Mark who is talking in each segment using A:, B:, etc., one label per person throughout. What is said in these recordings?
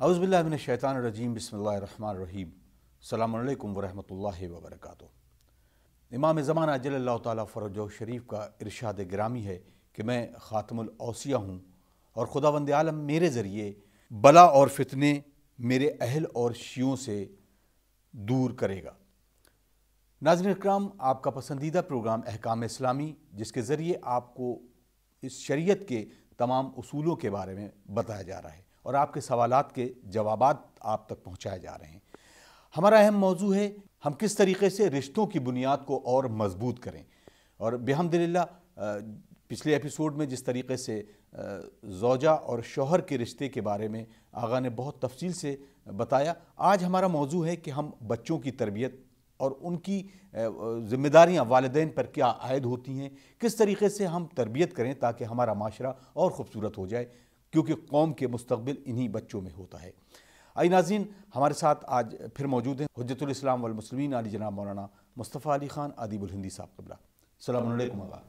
A: اعوذ باللہ من الشیطان الرجیم، بسم اللہ الرحمن الرحیم۔ السلام علیکم ورحمۃ اللہ وبرکاتہ۔ امام زمانہ اجل اللہ تعالیٰ فرجہ شریف کا ارشاد گرامی ہے کہ میں خاتم الاوصیاء ہوں اور خداوند عالم میرے ذریعے بلا اور فتنے میرے اہل اور شیعوں سے دور کرے گا۔ ناظرین اکرام، آپ کا پسندیدہ پروگرام احکام اسلامی، جس کے ذریعے آپ کو اس شریعت کے تمام اصولوں کے بارے میں بتایا جا رہا ہے اور آپ کے سوالات کے جوابات آپ تک پہنچائے جا رہے ہیں۔ ہمارا اہم موضوع ہے ہم کس طریقے سے رشتوں کی بنیاد کو اور مضبوط کریں، اور بحمدللہ پچھلے ایپیسوڈ میں جس طریقے سے زوجہ اور شوہر کے رشتے کے بارے میں آغا نے بہت تفصیل سے بتایا، آج ہمارا موضوع ہے کہ ہم بچوں کی تربیت اور ان کی ذمہ داریاں والدین پر کیا عائد ہوتی ہیں، کس طریقے سے ہم تربیت کریں تاکہ ہمارا معاشرہ اور خوبصورت ہو جائے، کیونکہ قوم کے مستقبل انہی بچوں میں ہوتا ہے۔ آئی ناظرین، ہمارے ساتھ آج پھر موجود ہیں حجت الاسلام والمسلمین علی جناب مولانا مصطفیٰ علی خان ادیب الہندی صاحب قبلہ۔ السلام علیکم آغا۔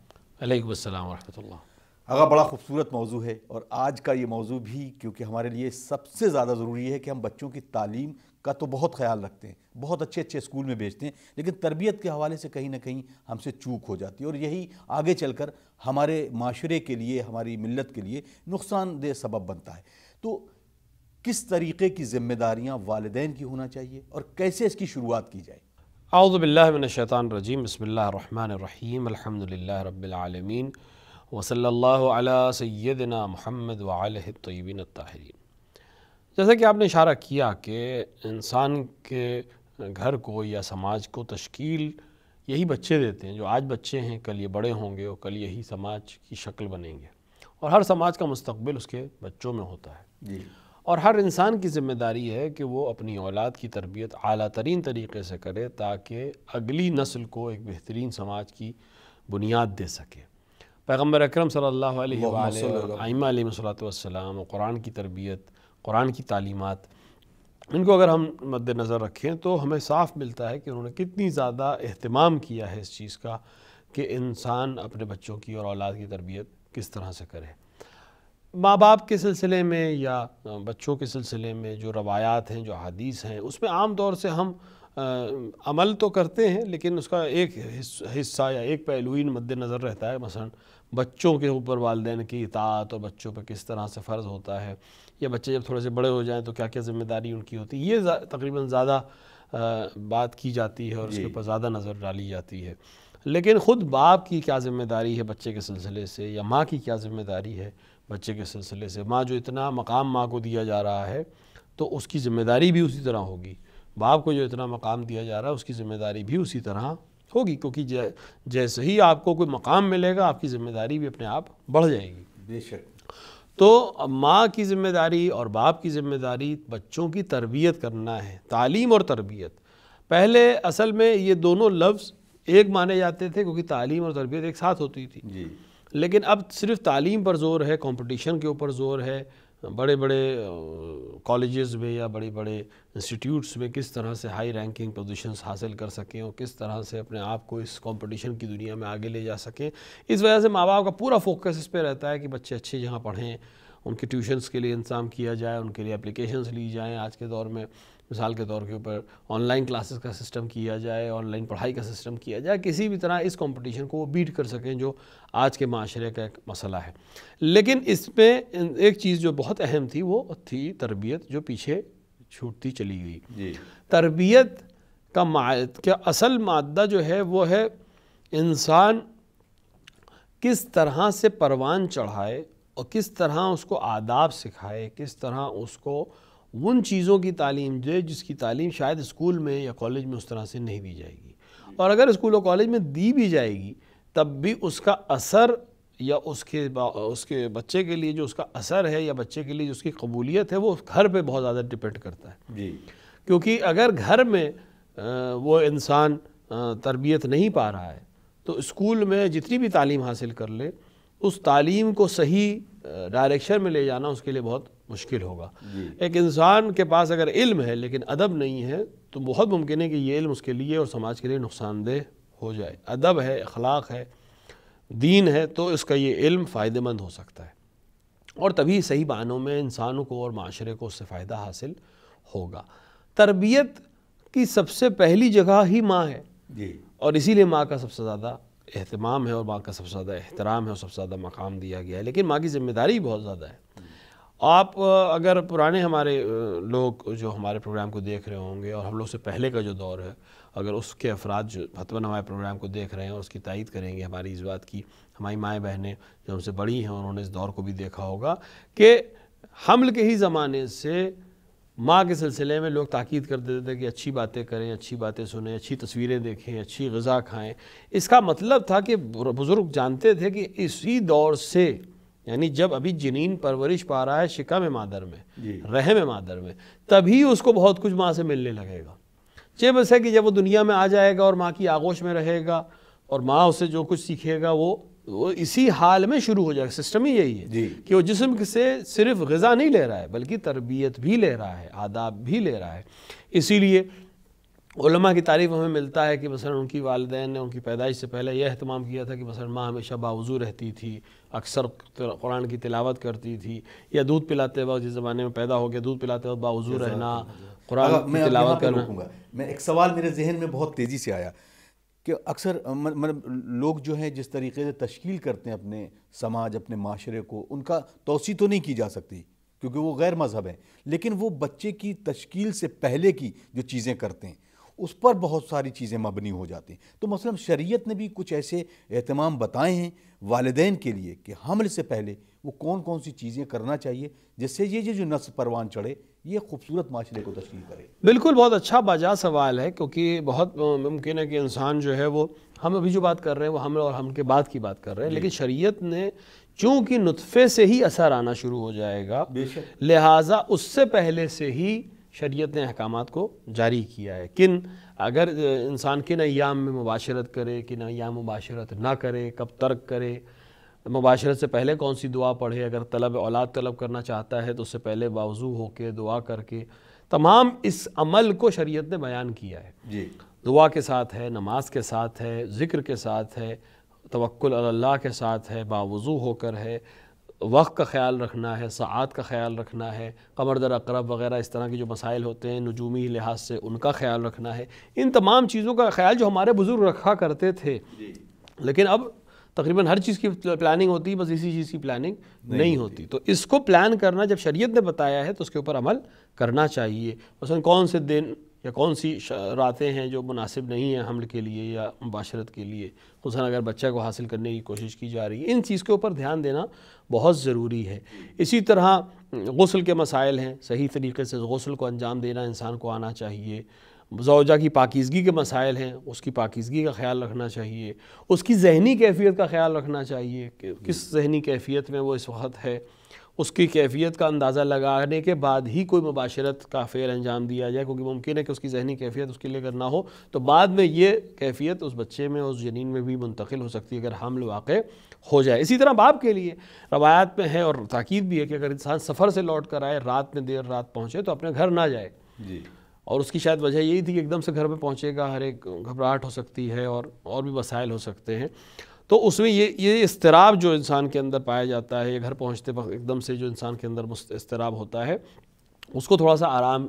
B: علیکم السلام ورحمۃ اللہ۔
A: آغا، بڑا خوبصورت موضوع ہے، اور آج کا یہ موضوع بھی کیونکہ ہمارے لیے سب سے زیادہ ضروری ہے کہ ہم بچوں کی تعلیم کا تو بہت خیال رکھتے ہیں، بہت اچھے اسکول میں بھیجتے ہیں، لیکن تربیت کے حوالے سے کہیں نہ کہیں ہم سے چوک ہو جاتی ہے، اور یہی آگے چل کر ہمارے معاشرے کے لیے، ہماری ملت کے لیے نقصان دہ سبب بنتا ہے۔ تو کس طریقے کی ذمہ داریاں والدین کی ہونا چاہیے اور کیسے اس کی شروعات کی جائے؟
B: اعوذ باللہ من الشیطان الرجیم، بسم اللہ الرحمن الرحیم، الحمدللہ رب العالمین، وصلی اللہ علی سیدنا محمد وعلہ الطیبین الطاہرین۔ جیسا کہ آپ نے اشارہ کیا کہ انسان کے گھر کو یا سماج کو تشکیل یہی بچے دیتے ہیں۔ جو آج بچے ہیں کل یہ بڑے ہوں گے اور کل یہی سماج کی شکل بنیں گے، اور ہر سماج کا مستقبل اس کے بچوں میں ہوتا ہے۔
A: جی،
B: اور ہر انسان کی ذمہ داری ہے کہ وہ اپنی اولاد کی تربیت اعلیٰ ترین طریقے سے کرے تاکہ اگلی نسل کو ایک بہترین سماج کی بنیاد دے سکے۔ پیغمبر اکرم صلی اللہ علیہ وآلہ اور ائمہ علیہم الصلوۃ والسلام اور قرآن کی تربیت، قرآن کی تعلیمات، ان کو اگر ہم مد نظر رکھیں تو ہمیں صاف ملتا ہے کہ انہوں نے کتنی زیادہ اہتمام کیا ہے اس چیز کا کہ انسان اپنے بچوں کی اور اولاد کی تربیت کس طرح سے کرے۔ ماں باپ کے سلسلے میں یا بچوں کے سلسلے میں جو روایات ہیں، جو احادیث ہیں، اس میں عام طور سے ہم عمل تو کرتے ہیں، لیکن اس کا ایک حصہ یا ایک پہلو ہی مد نظر رہتا ہے۔ مثلا بچوں کے اوپر والدین کی اطاعت اور بچوں پہ کس طرح سے فرض ہوتا ہے، یا بچے جب تھوڑے سے بڑے ہو جائیں تو کیا کیا ذمہ داری ان کی ہوتی ہے، یہ تقریباً زیادہ بات کی جاتی ہے اور اس کے اوپر زیادہ نظر ڈالی جاتی ہے۔ لیکن خود باپ کی کیا ذمہ داری ہے بچے کے سلسلے سے، یا ماں کی کیا ذمہ داری ہے بچے کے سلسلے سے؟ ماں جو اتنا مقام ماں کو دیا جا رہا ہے تو اس کی ذمہ داری بھی اسی طرح ہوگی، باپ کو جو اتنا مقام دیا جا رہا ہے اس کی ذمہ داری بھی اسی طرح ہوگی، کیونکہ جیسے ہی آپ کو کوئی مقام ملے گا آپ کی ذمہ داری بھی اپنے آپ بڑھ جائے گی۔
A: بے شک۔
B: تو ماں کی ذمہ داری اور باپ کی ذمہ داری بچوں کی تربیت کرنا ہے۔ تعلیم اور تربیت، پہلے اصل میں یہ دونوں لفظ ایک مانے جاتے تھے کیونکہ تعلیم اور تربیت ایک ساتھ ہوتی تھی،
A: جی،
B: لیکن اب صرف تعلیم پر زور ہے، کمپٹیشن کے اوپر زور ہے، بڑے بڑے کالجز میں یا بڑے بڑے انسٹیٹیوٹس میں کس طرح سے ہائی رینکنگ پوزیشنز حاصل کر سکیں اور کس طرح سے اپنے آپ کو اس کمپٹیشن کی دنیا میں آگے لے جا سکیں۔ اس وجہ سے ماں باپ کا پورا فوکس اس پہ رہتا ہے کہ بچے اچھے جہاں پڑھیں، ان کے ٹیوشنز کے لیے انتظام کیا جائے، ان کے لیے اپلیکیشنز لی جائیں۔ آج کے دور میں مثال کے طور کے اوپر آن لائن کلاسز کا سسٹم کیا جائے، آن لائن پڑھائی کا سسٹم کیا جائے، کسی بھی طرح اس کمپٹیشن کو وہ بیٹ کر سکیں جو آج کے معاشرے کا ایک مسئلہ ہے۔ لیکن اس میں ایک چیز جو بہت اہم تھی وہ تھی تربیت، جو پیچھے چھوٹتی چلی گئی۔
A: جی،
B: تربیت کا اصل مادہ جو ہے وہ ہے انسان کس طرح سے پروان چڑھائے اور کس طرح اس کو آداب سکھائے، کس طرح اس کو ان چیزوں کی تعلیم دے جس کی تعلیم شاید اسکول میں یا کالج میں اس طرح سے نہیں دی جائے گی، اور اگر اسکول اور کالج میں دی بھی جائے گی تب بھی اس کا اثر یا اس کے بچے کے لیے جو اس کا اثر ہے یا بچے کے لیے جو اس کی قبولیت ہے وہ گھر پہ بہت زیادہ ڈپینڈ کرتا ہے۔
A: جی،
B: کیونکہ اگر گھر میں وہ انسان تربیت نہیں پا رہا ہے تو اسکول میں جتنی بھی تعلیم حاصل کر لے اس تعلیم کو صحیح ڈائریکشن میں لے جانا اس کے لیے بہت مشکل ہوگا۔ ایک انسان کے پاس اگر علم ہے لیکن ادب نہیں ہے تو بہت ممکن ہے کہ یہ علم اس کے لیے اور سماج کے لیے نقصان دہ ہو جائے۔ ادب ہے، اخلاق ہے، دین ہے تو اس کا یہ علم فائدہ مند ہو سکتا ہے۔ اور تبھی صحیح معنوں میں انسانوں کو اور معاشرے کو اس سے فائدہ حاصل ہوگا۔ تربیت کی سب سے پہلی جگہ ہی ماں ہے، اور اسی لیے ماں کا سب سے زیادہ اہتمام ہے اور ماں کا سب سے زیادہ احترام ہے اور سب سے زیادہ مقام دیا گیا ہے، لیکن ماں کی ذمہ داری بہت زیادہ ہے۔ آپ اگر پرانے ہمارے لوگ جو ہمارے پروگرام کو دیکھ رہے ہوں گے، اور ہم لوگ سے پہلے کا جو دور ہے، اگر اس کے افراد جو فتویٰ ہمارے پروگرام کو دیکھ رہے ہیں اور اس کی تائید کریں گے ہماری اس بات کی، ہماری مائیں بہنیں جو ہم سے بڑی ہیں انہوں نے اس دور کو بھی دیکھا ہوگا کہ حمل کے ہی زمانے سے ماں کے سلسلے میں لوگ تاکید کر دیتے تھے کہ اچھی باتیں کریں، اچھی باتیں سنیں، اچھی تصویریں دیکھیں، اچھی غذا کھائیں۔ اس کا مطلب تھا کہ بزرگ جانتے تھے کہ اسی دور سے، یعنی جب ابھی جنین پرورش پا رہا ہے شکم مادر میں، رحم مادر میں، تبھی اس کو بہت کچھ ماں سے ملنے لگے گا۔ بس ہے کہ جب وہ دنیا میں آ جائے گا اور ماں کی آغوش میں رہے گا اور ماں اسے جو کچھ سیکھے گا وہ اسی حال میں شروع ہو جائے گا۔ سسٹم ہی یہی ہے کہ وہ جسم سے صرف غذا نہیں لے رہا ہے بلکہ تربیت بھی لے رہا ہے، آداب بھی لے رہا ہے۔ اسی لیے علماء کی تعریف ہمیں ملتا ہے کہ مثلا ان کی والدین نے ان کی پیدائش سے پہلے یہ اہتمام کیا تھا کہ مثلا ماں ہمیشہ باوضو رہتی تھی، اکثر قرآن کی تلاوت کرتی تھی، یا دودھ پلاتے وقت، جس زمانے میں پیدا ہو گیا دودھ پلاتے وقت باوضو رہنا، قرآن کی تلاوت کرنا۔
A: میں ایک سوال میرے ذہن میں بہت تیزی سے آیا کہ اکثر مطلب لوگ جو ہیں جس طریقے سے تشکیل کرتے ہیں اپنے سماج، اپنے معاشرے کو، ان کا توسیع تو نہیں کی جا سکتی کیونکہ وہ غیر مذہب ہیں، لیکن وہ بچے کی تشکیل سے پہلے کی جو چیزیں کرتے ہیں اس پر بہت ساری چیزیں مبنی ہو جاتی ہیں۔ تو مثلا شریعت نے بھی کچھ ایسے اہتمام بتائے ہیں والدین کے لیے کہ حمل سے پہلے وہ کون کون سی چیزیں کرنا چاہیے جس سے یہ جو نسل پروان چڑھے یہ خوبصورت معاشرے کو تشکیل کرے۔
B: بالکل، بہت اچھا باجا سوال ہے، کیونکہ بہت ممکن ہے کہ انسان جو ہے وہ، ہم ابھی جو بات کر رہے ہیں وہ حمل اور حمل کے بعد کی بات کر رہے ہیں، لیکن شریعت نے چونکہ نطفے سے ہی اثر آنا شروع ہو جائے گا، لہٰذا اس سے پہلے سے ہی شریعت نے احکامات کو جاری کیا ہے۔ اگر انسان کن ایام میں مباشرت کرے، کن ایام مباشرت نہ کرے، کب ترک کرے، مباشرت سے پہلے کون سی دعا پڑھے، اگر اولاد طلب کرنا چاہتا ہے تو اس سے پہلے باوضو ہو کے دعا کر کے، تمام اس عمل کو شریعت نے بیان کیا ہے۔ دعا کے ساتھ ہے، نماز کے ساتھ ہے، ذکر کے ساتھ ہے، توکل علی اللہ کے ساتھ ہے، باوضو ہو کر ہے، وقت کا خیال رکھنا ہے، ساعات کا خیال رکھنا ہے، قمر در اقرب وغیرہ اس طرح کے جو مسائل ہوتے ہیں نجومی لحاظ سے ان کا خیال رکھنا ہے۔ ان تمام چیزوں کا خیال جو ہمارے بزرگ رکھا کرتے تھے، لیکن اب تقریباً ہر چیز کی پلاننگ ہوتی ہے، بس اسی چیز کی پلاننگ نہیں ہوتی۔ تو اس کو پلان کرنا جب شریعت نے بتایا ہے تو اس کے اوپر عمل کرنا چاہیے۔ مثلا کون سے دن یا کون سی راتیں ہیں جو مناسب نہیں ہیں حمل کے لیے یا مباشرت کے لیے، خصوصاً اگر بچہ کو حاصل کرنے کی کوشش کی جا رہی ہے، ان چیز کے اوپر دھیان دینا بہت ضروری ہے۔ اسی طرح غسل کے مسائل ہیں، صحیح طریقے سے غسل کو انجام دینا انسان کو آنا چاہیے۔ زوجہ کی پاکیزگی کے مسائل ہیں، اس کی پاکیزگی کا خیال رکھنا چاہیے، اس کی ذہنی کیفیت کا خیال رکھنا چاہیے کہ کس ذہنی کیفیت میں وہ اس وقت ہے، اس کی کیفیت کا اندازہ لگانے کے بعد ہی کوئی مباشرت کا فعل انجام دیا جائے، کیونکہ ممکن ہے کہ اس کی ذہنی کیفیت اس کے لیے اگر نہ ہو تو بعد میں یہ کیفیت اس بچے میں، اس جنین میں بھی منتقل ہو سکتی ہے اگر حمل واقع ہو جائے۔ اسی طرح باپ کے لیے روایات میں ہے اور تاکید بھی ہے کہ اگر انسان سفر سے لوٹ کر آئے، رات میں دیر رات پہنچے تو اپنے گھر نہ جائے، اور اس کی شاید وجہ یہی تھی کہ ایک دم سے گھر میں پہنچے گا، ہر ایک گھبراہٹ ہو سکتی ہے اور بھی مسائل ہو سکتے ہیں، تو اس میں یہ اضطراب جو انسان کے اندر پایا جاتا ہے، یہ گھر پہنچتے وقت ایک دم سے جو انسان کے اندر اضطراب ہوتا ہے، اس کو تھوڑا سا آرام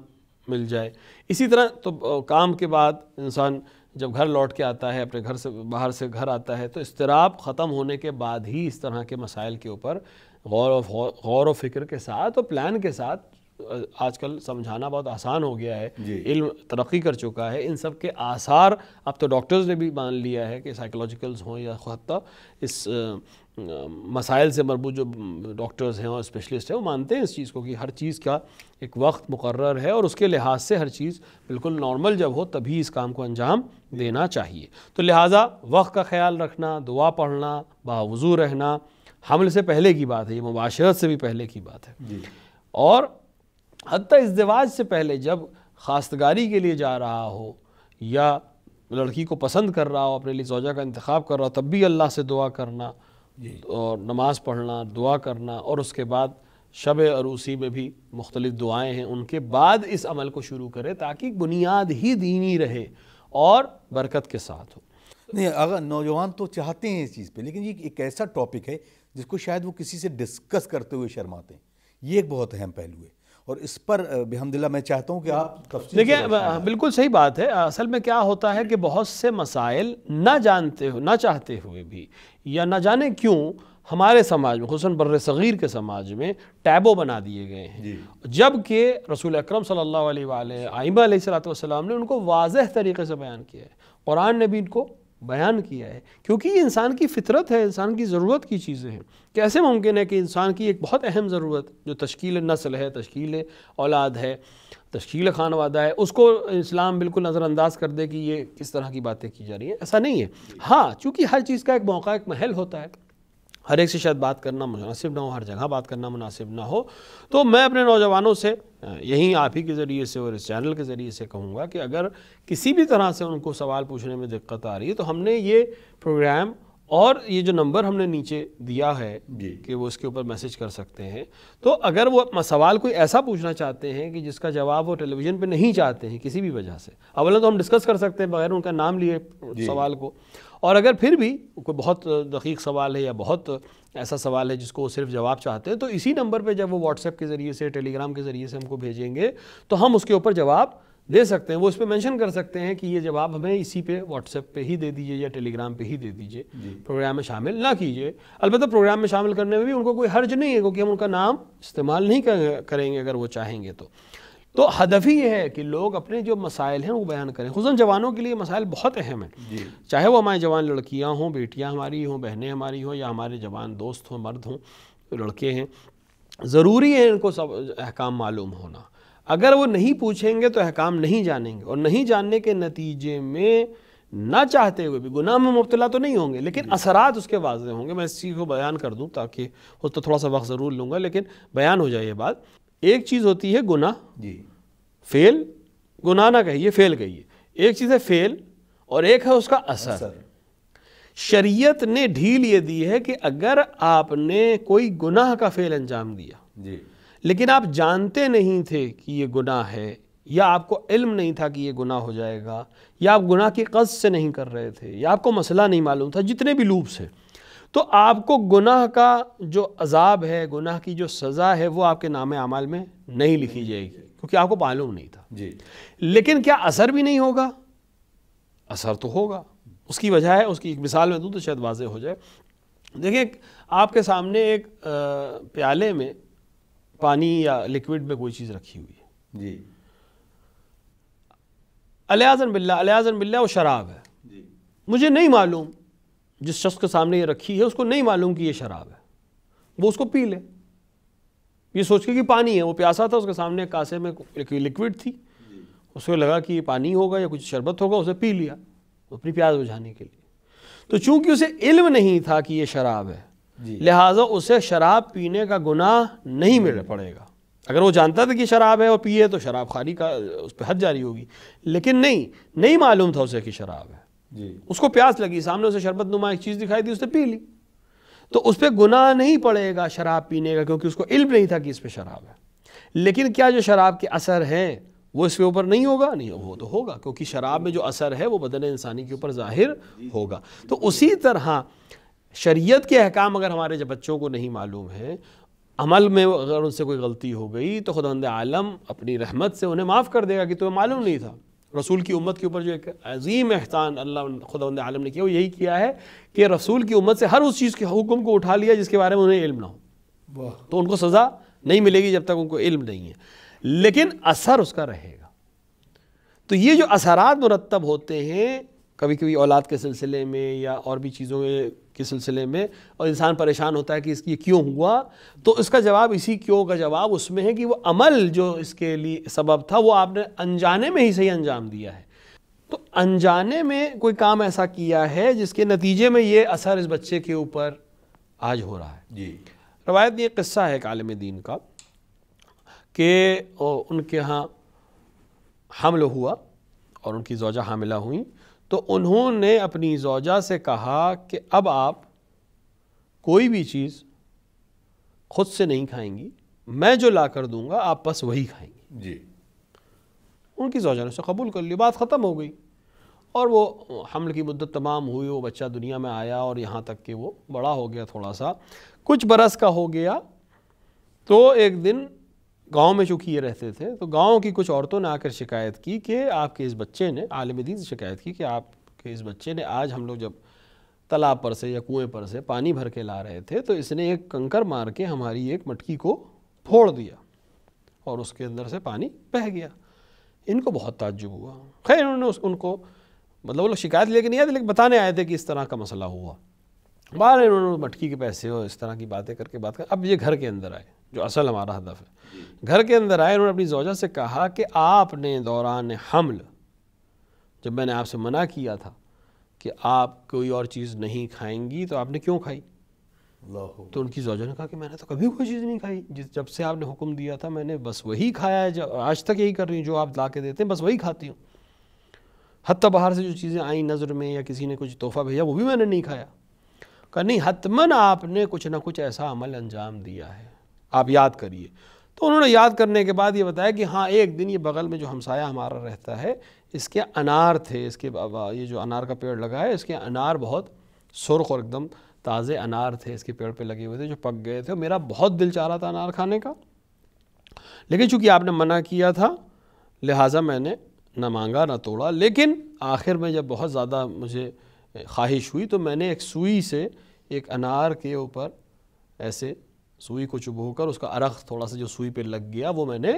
B: مل جائے۔ اسی طرح تو کام کے بعد انسان جب گھر لوٹ کے آتا ہے، اپنے گھر سے باہر سے گھر آتا ہے، تو اضطراب ختم ہونے کے بعد ہی اس طرح کے مسائل کے اوپر غور و فکر کے ساتھ اور پلان کے ساتھ، آج کل سمجھانا بہت آسان ہو گیا ہے، علم ترقی کر چکا ہے، ان سب کے آثار اب تو ڈاکٹرز نے بھی مان لیا ہے کہ سائیکولوجیکلز ہوں یا حتیٰ اس مسائل سے مربوط جو ڈاکٹرز ہیں اور اسپیشلسٹ ہیں وہ مانتے ہیں اس چیز کو کہ ہر چیز کا ایک وقت مقرر ہے اور اس کے لحاظ سے ہر چیز بالکل نارمل جب ہو تبھی اس کام کو انجام دینا چاہیے۔ تو لہٰذا وقت کا خیال رکھنا، دعا پڑھنا، باوضو رہنا حمل سے پہلے کی بات ہے، یہ مباشرت سے بھی پہلے کی بات ہے، اور حتیٰ ازدواج سے پہلے جب خواستگاری کے لیے جا رہا ہو یا لڑکی کو پسند کر رہا ہو، اپنے لیے زوجہ کا انتخاب کر رہا ہو، تب بھی اللہ سے دعا کرنا اور نماز پڑھنا، دعا کرنا، اور اس کے بعد شب عروسی میں بھی مختلف دعائیں ہیں، ان کے بعد اس عمل کو شروع کرے تاکہ بنیاد ہی دینی رہے اور برکت کے ساتھ ہو۔
A: نہیں، اگر نوجوان تو چاہتے ہیں اس چیز پہ، لیکن یہ ایک ایسا ٹاپک ہے جس کو شاید وہ کسی سے ڈسکس کرتے ہوئے شرماتے ہیں. یہ ایک بہت اہم پہلو ہے، اور اس پر بحمد اللہ میں چاہتا ہوں کہ آپ تفصیل سے
B: دیکھیں بالکل صحیح بات ہے. اصل میں کیا ہوتا ہے کہ بہت سے مسائل نہ جانتے ہو، نہ چاہتے ہوئے بھی، یا نہ جانے کیوں ہمارے سماج میں، خصوصاً بر صغیر کے سماج میں ٹیبو بنا دیے گئے ہیں، جبکہ رسول اکرم صلی اللہ علیہ وآلہ ائمہ علیہ السلام نے ان کو واضح طریقے سے بیان کیا ہے، قرآن نے بھی ان کو بیان کیا ہے، کیونکہ یہ انسان کی فطرت ہے، انسان کی ضرورت کی چیزیں ہیں. کیسے ممکن ہے کہ انسان کی ایک بہت اہم ضرورت جو تشکیل نسل ہے، تشکیل اولاد ہے، تشکیل خانوادہ ہے، اس کو اسلام بالکل نظر انداز کر دے کہ یہ کس طرح کی باتیں کی جا رہی ہیں؟ ایسا نہیں ہے. ہاں، چونکہ ہر چیز کا ایک موقع، ایک محل ہوتا ہے، ہر ایک سے شاید بات کرنا مناسب نہ ہو، ہر جگہ بات کرنا مناسب نہ ہو. تو میں اپنے نوجوانوں سے یہیں آپ ہی کے ذریعے سے اور اس چینل کے ذریعے سے کہوں گا کہ اگر کسی بھی طرح سے ان کو سوال پوچھنے میں دقت آ رہی ہے تو ہم نے یہ پروگرام اور یہ جو نمبر ہم نے نیچے دیا ہے کہ وہ اس کے اوپر میسج کر سکتے ہیں. تو اگر وہ سوال کوئی ایسا پوچھنا چاہتے ہیں کہ جس کا جواب وہ ٹیلی ویژن پہ نہیں چاہتے ہیں کسی بھی وجہ سے، اولا تو ہم ڈسکس کر سکتے ہیں بغیر ان کا نام لیے سوال کو، اور اگر پھر بھی کوئی بہت دقیق سوال ہے یا بہت ایسا سوال ہے جس کو وہ صرف جواب چاہتے ہیں، تو اسی نمبر پہ جب وہ واٹس ایپ کے ذریعے سے، ٹیلی گرام کے ذریعے سے ہم کو بھیجیں گے تو ہم اس کے اوپر جواب دے سکتے ہیں. وہ اس پہ مینشن کر سکتے ہیں کہ یہ جواب ہمیں اسی پہ واٹس ایپ پہ ہی دے دیجئے یا ٹیلی گرام پہ ہی دے دیجئے، پروگرام میں شامل نہ کیجئے. البتہ پروگرام میں شامل کرنے میں بھی ان کو کوئی حرج نہیں ہے، کیونکہ ہم ان کا نام استعمال نہیں کریں گے اگر وہ چاہیں گے تو ہدف ہی یہ ہے کہ لوگ اپنے جو مسائل ہیں وہ بیان کریں. خصوصاً جوانوں کے لیے مسائل بہت اہم ہیں، چاہے وہ ہمارے جوان لڑکیاں ہوں، بیٹیاں ہماری ہوں، بہنیں ہماری ہوں، یا ہمارے جوان دوست ہوں، مرد ہوں، لڑکے ہیں. ضروری ہے ان کو سب احکام معلوم ہونا. اگر وہ نہیں پوچھیں گے تو احکام نہیں جانیں گے، اور نہیں جاننے کے نتیجے میں نہ چاہتے ہوئے بھی گناہ میں مبتلا تو نہیں ہوں گے، لیکن اثرات اس کے واضح ہوں گے. میں اس چیز کو بیان کر دوں تاکہ اس تو تھوڑا سا وقت ضرور لوں گا لیکن بیان ہو جائے یہ بات. ایک چیز ہوتی ہے گناہ، فعل، گناہ نہ کہیے فعل کہیے. ایک چیز ہے فعل اور ایک ہے اس کا اثر. شریعت نے ڈھیل یہ دی ہے کہ اگر آپ نے کوئی گناہ کا فعل انجام دیا لیکن آپ جانتے نہیں تھے کہ یہ گناہ ہے، یا آپ کو علم نہیں تھا کہ یہ گناہ ہو جائے گا، یا آپ گناہ کی قصد سے نہیں کر رہے تھے، یا آپ کو مسئلہ نہیں معلوم تھا، جتنے بھی لوپس ہیں، تو آپ کو گناہ کا جو عذاب ہے، گناہ کی جو سزا ہے، وہ آپ کے نام اعمال میں نہیں لکھی جائے گی کیونکہ آپ کو معلوم نہیں تھا. لیکن کیا اثر بھی نہیں ہوگا؟ اثر تو ہوگا. اس کی وجہ ہے، اس کی ایک مثال میں دوں تو شاید واضح ہو جائے. دیکھیں، آپ کے سامنے ایک پیالے میں پانی یا لیکوڈ میں کوئی چیز رکھی ہوئی ہے، علیاذن باللہ وہ شراب ہے. مجھے نہیں معلوم، جس شخص کے سامنے یہ رکھی ہے اس کو نہیں معلوم کہ یہ شراب ہے، وہ اس کو پی لے یہ سوچ کے کہ پانی ہے. وہ پیاسا تھا، اس کے سامنے کاسے میں لیکوڈ تھی، اس کو لگا کہ یہ پانی ہوگا یا کچھ شربت ہوگا، اسے پی لیا اپنی پیاس بجھانے کے لیے. تو چونکہ اسے علم نہیں تھا کہ یہ شراب ہے، لہٰذا اسے شراب پینے کا گناہ نہیں مل پڑے گا. اگر وہ جانتا تھا کہ شراب ہے اور پیے تو شراب خاری کا اس پہ حد جاری ہوگی، لیکن نہیں معلوم تھا اسے کہ شراب ہے. اس کو پیاس لگی، سامنے اسے شربت نما ایک چیز دکھائی دی، اس نے پی لی، تو اس پہ گناہ نہیں پڑے گا شراب پینے کا، کیونکہ اس کو علم نہیں تھا کہ اس پہ شراب ہے. لیکن کیا جو شراب کے اثر ہے وہ اس کے اوپر نہیں ہوگا؟ نہیں، وہ تو ہوگا، کیونکہ شراب میں جو اثر ہے وہ بدن انسانی کے اوپر ظاہر ہوگا. تو اسی طرح شریعت کے احکام اگر ہمارے جب بچوں کو نہیں معلوم ہے، عمل میں اگر ان سے کوئی غلطی ہو گئی تو خداوند عالم اپنی رحمت سے انہیں معاف کر دے گا کہ تمہیں معلوم نہیں تھا. رسول کی امت کے اوپر جو ایک عظیم احسان اللہ خداوند عالم نے کیا، وہ یہی کیا ہے کہ رسول کی امت سے ہر اس چیز کے حکم کو اٹھا لیا جس کے بارے میں انہیں علم نہ ہو. تو ان کو سزا نہیں ملے گی جب تک ان کو علم نہیں ہے، لیکن اثر اس کا رہے گا. تو یہ جو اثرات مرتب ہوتے ہیں کبھی کبھی اولاد کے سلسلے میں یا اور بھی چیزوں کے سلسلے میں، اور انسان پریشان ہوتا ہے کہ اس کی کیوں ہوا، تو اس کا جواب، اسی کیوں کا جواب اس میں ہے کہ وہ عمل جو اس کے لیے سبب تھا وہ آپ نے انجانے میں ہی صحیح انجام دیا ہے. تو انجانے میں کوئی کام ایسا کیا ہے جس کے نتیجے میں یہ اثر اس بچے کے اوپر آج ہو رہا ہے. روایت میں ایک قصہ ہے ایک عالم دین کا کہ ان کے ہاں حمل ہوا اور ان کی زوجہ حاملہ ہوئیں، تو انہوں نے اپنی زوجہ سے کہا کہ اب آپ کوئی بھی چیز خود سے نہیں کھائیں گی، میں جو لا کر دوں گا آپ بس وہی کھائیں گی. ان کی زوجہ نے اسے قبول کر لی، بات ختم ہو گئی. اور وہ حمل کی مدت تمام ہوئی، وہ بچہ دنیا میں آیا اور یہاں تک کہ وہ بڑا ہو گیا، تھوڑا سا کچھ برس کا ہو گیا، تو ایک دن گاؤں میں چونکہ یہ رہتے تھے تو گاؤں کی کچھ عورتوں نے آ کر شکایت کی کہ آپ کے اس بچے نے، عالم دین سے شکایت کی کہ آپ کے اس بچے نے آج ہم لوگ جب تالاب پر سے یا کنویں پر سے پانی بھر کے لا رہے تھے تو اس نے ایک کنکر مار کے ہماری ایک مٹکی کو پھوڑ دیا اور اس کے اندر سے پانی بہہ گیا۔ ان کو بہت تعجب ہوا۔ خیر انہوں نے ان کو مطلب وہ لوگ شکایت لے کے نہیں آئے تھے لیکن بتانے آئے تھے کہ اس طرح کا مسئلہ ہوا۔ بعد میں انہوں نے مٹکی کے پیسے اور اس طرح کی باتیں کر کے بات کر، اب یہ گھر کے اندر آئے جو اصل ہمارا ہدف ہے۔ گھر کے اندر آئے، انہوں نے اپنی زوجہ سے کہا کہ آپ نے دوران حمل جب میں نے آپ سے منع کیا تھا کہ آپ کوئی اور چیز نہیں کھائیں گی تو آپ نے کیوں کھائی؟ تو ان کی زوجہ نے کہا کہ میں نے تو کبھی کوئی چیز نہیں کھائی، جب سے آپ نے حکم دیا تھا میں نے بس وہی کھایا ہے، آج تک یہی کر رہی ہوں، جو آپ لا کے دیتے ہیں بس وہی کھاتی ہوں، حتیٰ باہر سے جو چیزیں آئیں نظر میں یا کسی نے کچھ تحفہ بھیجا وہ بھی میں نے نہیں کھایا۔ کہا نہیں، حتماً آپ نے کچھ نہ کچھ ایسا عمل انجام دیا ہے، آپ یاد کریے۔ تو انہوں نے یاد کرنے کے بعد یہ بتایا کہ ہاں ایک دن یہ بغل میں جو ہمسایہ ہمارا رہتا ہے اس کے انار تھے، اس کے یہ جو انار کا پیڑ لگا ہے اس کے انار بہت سرخ اور ایک دم تازے انار تھے، اس کے پیڑ پہ لگے ہوئے تھے جو پک گئے تھے، اور میرا بہت دل چاہ رہا تھا انار کھانے کا، لیکن چونکہ آپ نے منع کیا تھا لہٰذا میں نے نہ مانگا نہ توڑا، لیکن آخر میں جب بہت زیادہ مجھے خواہش ہوئی تو میں نے ایک سوئی سے ایک انار کے اوپر ایسے سوئی کو چبو کر اس کا عرق تھوڑا سا جو سوئی پہ لگ گیا وہ میں نے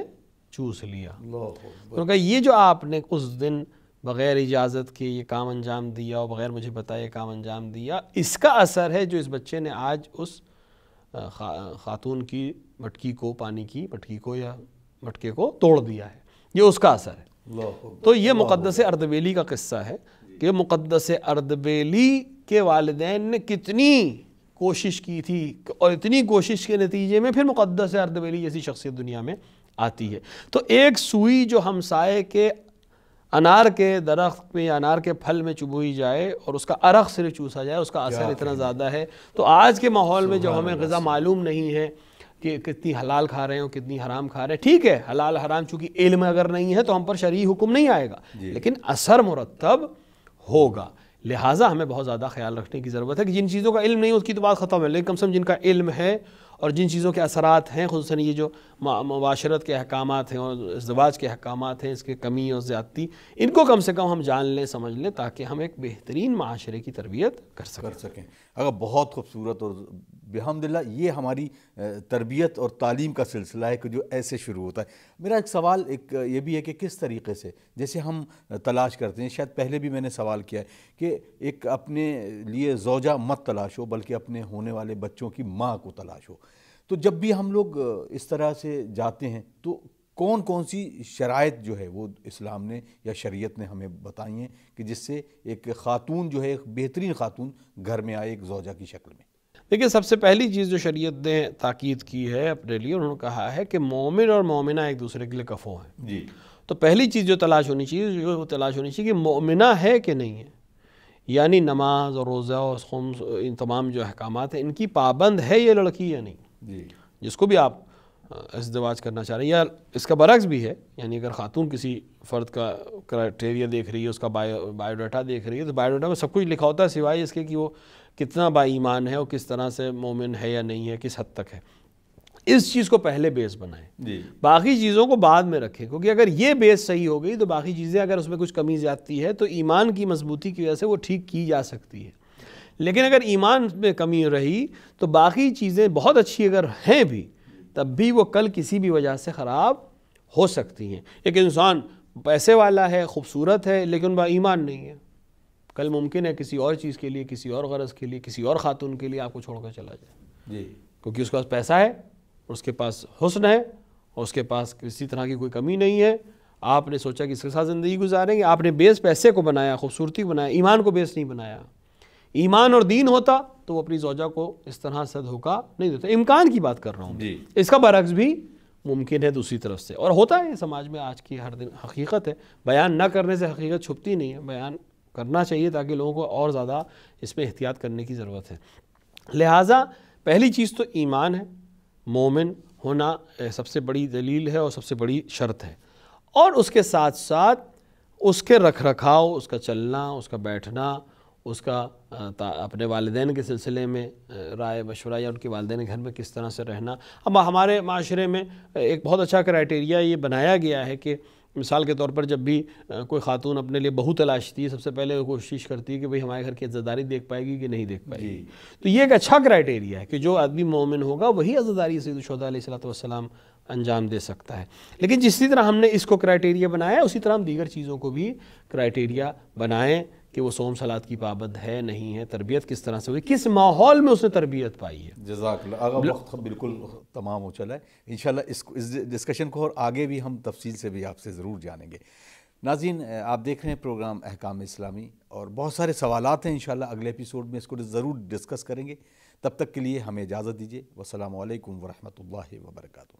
B: چوس لیا۔ انہوں نے کہا یہ جو آپ نے اس دن بغیر اجازت کے یہ کام انجام دیا اور بغیر مجھے بتائے یہ کام انجام دیا، اس کا اثر ہے جو اس بچے نے آج اس خاتون کی مٹکی کو، پانی کی مٹکی کو یا مٹکے کو توڑ دیا ہے، یہ اس کا اثر ہے۔ تو یہ مقدس اردبیلی کا قصہ ہے کہ مقدس اردبیلی کے والدین نے کتنی کوشش کی تھی اور اتنی کوشش کے نتیجے میں پھر مقدس اردبیلی جیسی شخصیت دنیا میں آتی ہے۔ تو ایک سوئی جو ہمسائے کے انار کے درخت میں یا انار کے پھل میں چبوئی جائے اور اس کا عرق صرف چوسا جائے، اس کا اثر اتنا زیادہ ہے۔ تو آج کے ماحول میں جب ہمیں غذا معلوم نہیں ہے کہ کتنی حلال کھا رہے ہیں اور کتنی حرام کھا رہے ہیں، ٹھیک ہے حلال حرام چونکہ علم اگر نہیں ہے تو ہم پر شرعی حکم نہیں آئے گا، لیکن اثر مرتب ہوگا، لہٰذا ہمیں بہت زیادہ خیال رکھنے کی ضرورت ہے کہ جن چیزوں کا علم نہیں اس کی تو بات ختم ہے، لیکن کم سے کم جن کا علم ہے اور جن چیزوں کے اثرات ہیں، خصوصاً یہ جو معاشرت کے احکامات ہیں اور ازدواج کے احکامات ہیں، اس کے کمی اور زیادتی، ان کو کم سے کم ہم جان لیں سمجھ لیں تاکہ ہم ایک بہترین معاشرے کی تربیت کر سکیں۔
A: اگر بہت خوبصورت اور بحمدللہ یہ ہماری تربیت اور تعلیم کا سلسلہ ہے کہ جو ایسے شروع ہوتا ہے۔ میرا ایک سوال یہ بھی ہے کہ کس طریقے سے جیسے ہم تلاش کرتے ہیں، شاید پہلے بھی میں نے سوال کیا ہے کہ ایک اپنے لیے زوجہ مت تلاش ہو بلکہ اپنے ہونے والے بچوں کی ماں کو تلاش ہو، تو جب بھی ہم لوگ اس طرح سے جاتے ہیں تو کون کون سی شرائط جو ہے وہ اسلام نے یا شریعت نے ہمیں بتائی ہیں کہ جس سے ایک خاتون جو ہے ایک بہترین خاتون گھر میں آئے ایک زوجہ کی شکل میں؟
B: دیکھیے سب سے پہلی چیز جو شریعت نے تاکید کی ہے اپنے لیے، انہوں نے کہا ہے کہ مومن اور مومنہ ایک دوسرے کے لیے کفو ہیں۔
A: جی،
B: تو پہلی چیز جو تلاش ہونی چاہیے کہ مومنہ ہے کہ نہیں ہے، یعنی نماز اور روزہ اور خمس ان تمام جو احکامات ہیں ان کی پابند ہے یہ لڑکی یا نہیں۔
A: جی،
B: جس کو بھی آپ ازدواج کرنا چاہ رہے ہیں، یا اس کا برعکس بھی ہے، یعنی اگر خاتون کسی فرد کا کرائٹیریا دیکھ رہی ہے، اس کا بایو ڈاٹا دیکھ رہی ہے، تو بایو ڈاٹا میں سب کچھ لکھا ہوتا ہے سوائے اس کے کہ وہ کتنا با ایمان ہے اور کس طرح سے مومن ہے یا نہیں ہے، کس حد تک ہے۔ اس چیز کو پہلے بیس بنائیں،
A: جی،
B: باقی چیزوں کو بعد میں رکھیں، کیونکہ اگر یہ بیس صحیح ہو گئی تو باقی چیزیں اگر اس میں کچھ کمی زیادتی ہے تو ایمان کی مضبوطی کی وجہ سے وہ ٹھیک کی جا سکتی ہے، لیکن اگر ایمان میں کمی رہی تو باقی چیزیں بہت اچھی اگر ہیں بھی تب بھی وہ کل کسی بھی وجہ سے خراب ہو سکتی ہیں۔ ایک انسان پیسے والا ہے، خوبصورت ہے، لیکن با ایمان نہیں ہے، کل ممکن ہے کسی اور چیز کے لیے، کسی اور غرض کے لیے، کسی اور خاتون کے لیے آپ کو چھوڑ کر چلا جائے،
A: جی،
B: کیونکہ اس کے پاس پیسہ ہے، اس کے پاس حسن ہے، اور اس کے پاس کسی طرح کی کوئی کمی نہیں ہے۔ آپ نے سوچا کہ اس کے ساتھ زندگی گزاریں گے، آپ نے بیس پیسے کو بنایا، خوبصورتی کو بنایا، ایمان کو بیس نہیں بنایا۔ ایمان اور دین ہوتا تو وہ اپنی زوجہ کو اس طرح سے دھوکہ نہیں دیتا۔ امکان کی بات کر رہا ہوں،
A: جی،
B: اس کا برعکس بھی ممکن ہے دوسری طرف سے، اور ہوتا ہے سماج میں آج کی ہر دن حقیقت ہے، بیان نہ کرنے سے حقیقت چھپتی نہیں ہے، بیان کرنا چاہیے تاکہ لوگوں کو اور زیادہ اس میں احتیاط کرنے کی ضرورت ہے۔ لہٰذا پہلی چیز تو ایمان ہے، مومن ہونا سب سے بڑی دلیل ہے اور سب سے بڑی شرط ہے، اور اس کے ساتھ ساتھ اس کے رکھ رکھاؤ، اس کا چلنا، اس کا بیٹھنا، اس کا اپنے والدین کے سلسلے میں رائے مشورہ یا ان کے والدین کے گھر میں کس طرح سے رہنا. اب ہمارے معاشرے میں ایک بہت اچھا کرائٹیریا یہ بنایا گیا ہے کہ مثال کے طور پر جب بھی کوئی خاتون اپنے لیے بہو تلاشتی ہے، سب سے پہلے وہ کوشش کرتی ہے کہ بھئی ہمارے گھر کی عزتداری دیکھ پائے گی کہ نہیں دیکھ پائے گی. تو یہ ایک اچھا کرائٹیریا ہے کہ جو آدمی مومن ہوگا وہی عزتداری سید الشہداء علیہ السلام انجام دے سکتا ہے. لیکن جسی طرح ہم نے اس کو کرائٹیریا بنایا ہے اسی طرح ہم دیگر چیزوں کو بھی کرائٹیریا بنائیں کہ وہ صوم صلات کی پابند ہے نہیں ہے، تربیت کس طرح سے ہوئی، کس ماحول میں اس نے تربیت پائی ہے.
A: جزاک اللہ. آگا وقت بالکل تمام ہو چلا ہے. انشاءاللہ اس ڈسکشن کو اور آگے بھی ہم تفصیل سے بھی آپ سے ضرور جانیں گے. ناظرین، آپ دیکھ رہے ہیں پروگرام احکام اسلامی اور بہت سارے سوالات ہیں، انشاءاللہ اگلے ایپیسوڈ میں اس کو ضرور ڈسکس کریں گے. تب تک کے لیے ہمیں اجازت دیجیے. والسلام علیکم ورحمۃ اللہ وبرکاتہ.